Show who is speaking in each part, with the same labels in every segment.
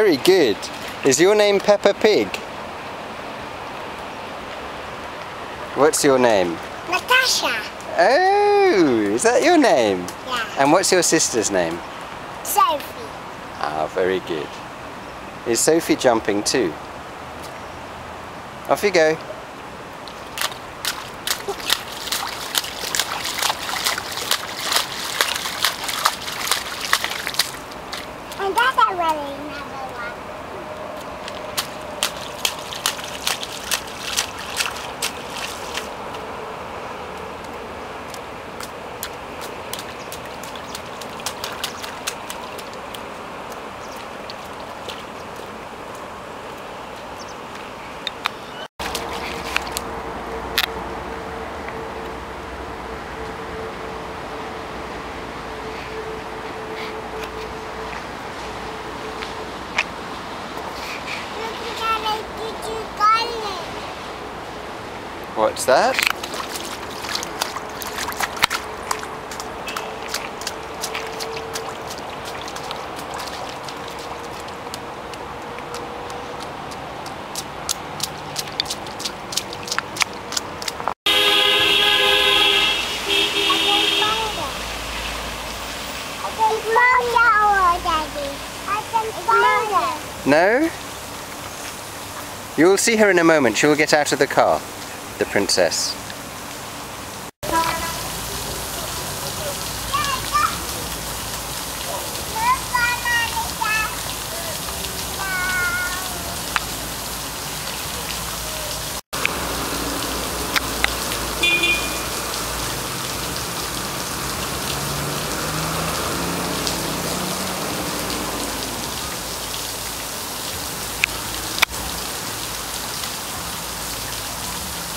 Speaker 1: very good. Is your name Peppa Pig? What's your name?
Speaker 2: Natasha.
Speaker 1: Oh, is that your name?
Speaker 2: Yeah.
Speaker 1: And what's your sister's name?
Speaker 2: Sophie.
Speaker 1: Ah, very good. Is Sophie jumping too? Off you go.
Speaker 2: And that's already another one.
Speaker 1: What's that? No? You'll see her in a moment. She will get out of the car, the princess.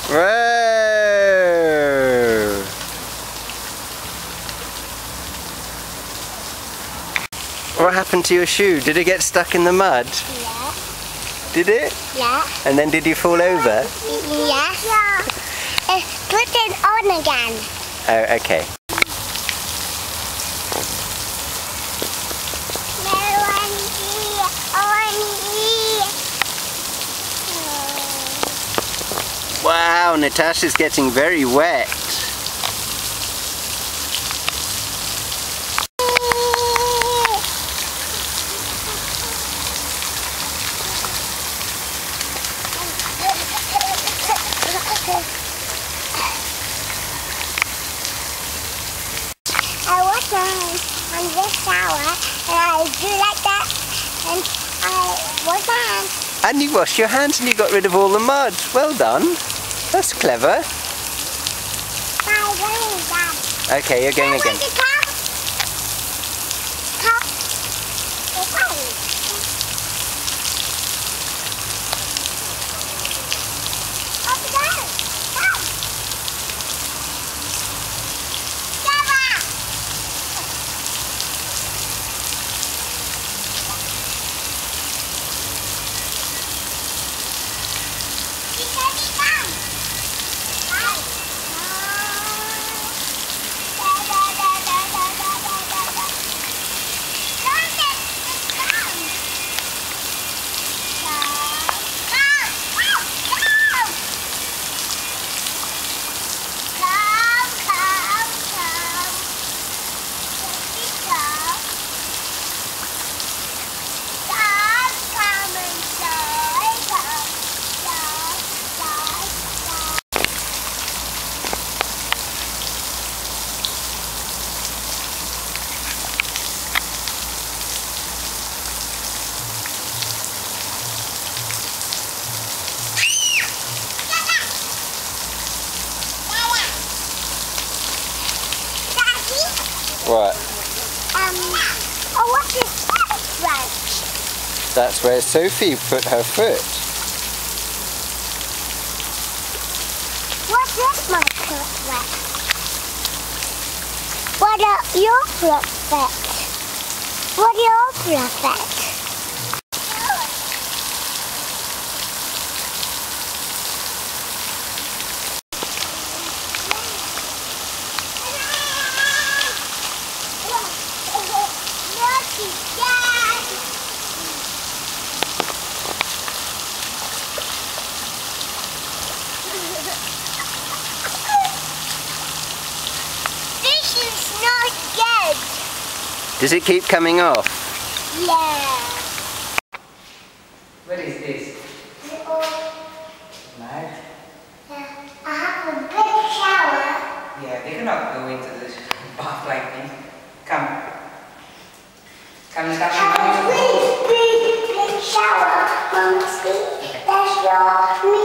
Speaker 1: Whoa! What happened to your shoe? Did it get stuck in the mud?
Speaker 2: Yeah.
Speaker 1: Did it?
Speaker 2: Yeah.
Speaker 1: And then did you fall over?
Speaker 2: Yes. Put it on again.
Speaker 1: Oh, okay. Wow, Natasha's getting very wet.
Speaker 2: I wash my hands on this shower and I do like that and I wash my hands.
Speaker 1: And you washed your hands and you got rid of all the mud. Well done. That's clever.
Speaker 2: I'm going down.
Speaker 1: Okay, you're going again. What?
Speaker 2: Oh, what's this branch?
Speaker 1: That's where Sophie put her foot.
Speaker 2: What's this, my foot? What are your foot? What are your foot?
Speaker 1: Does it keep coming off?
Speaker 2: Yeah.
Speaker 1: What is this? Mud?
Speaker 2: Yeah. I have a big shower.
Speaker 1: Yeah, they cannot go into the bath like this. Come. Come,
Speaker 2: I have a really big shower. Mom, see? That's your me.